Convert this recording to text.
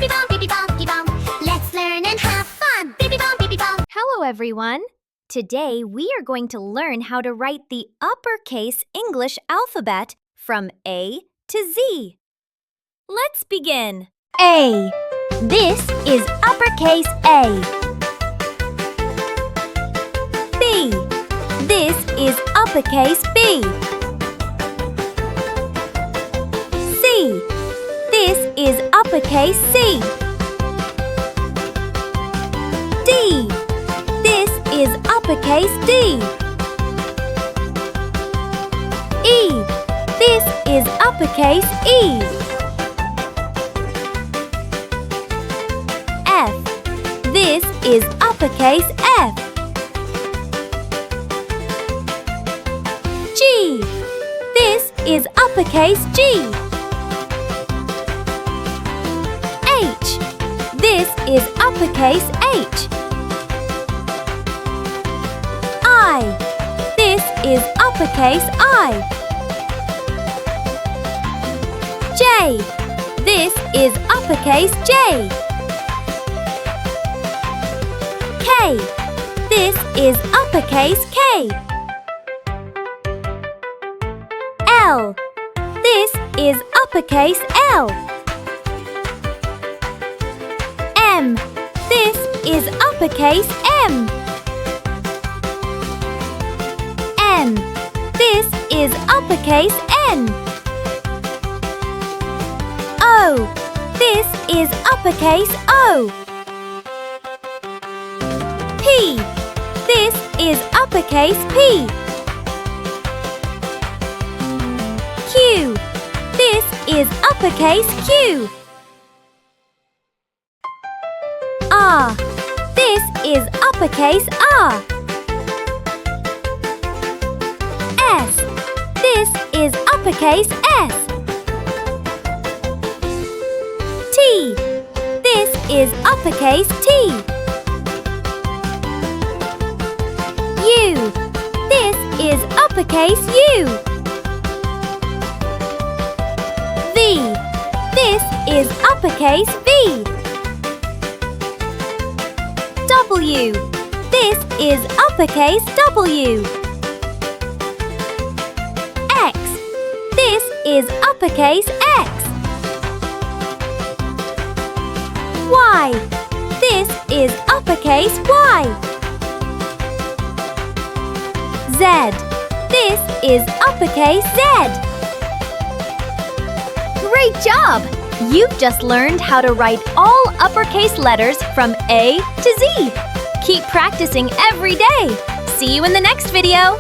Bippy bom, bippy bom, bippy bom. Let's learn and have fun. Bippy bom, bippy bom. Hello, everyone. Today, we are going to learn how to write the uppercase English alphabet from A to Z. Let's begin. A. This is uppercase A. B. This is uppercase B. C. This is uppercase C. D. This is uppercase D. E. This is uppercase E. F. This is uppercase F. G. This is uppercase G. H. This is uppercase H. I. This is uppercase I. J. This is uppercase J. K. This is uppercase K. L. This is uppercase L. M. This is uppercase M. N. This is uppercase N. O. This is uppercase O. P. This is uppercase P. Q. This is uppercase Q. R. This is uppercase R. S. This is uppercase S. T. This is uppercase T. U. This is uppercase U. V. This is uppercase V. W. This is uppercase W. X. This is uppercase X. Y. This is uppercase Y. Z. This is uppercase Z. Great job! You've just learned how to write all uppercase letters from A to Z. Keep practicing every day. See you in the next video.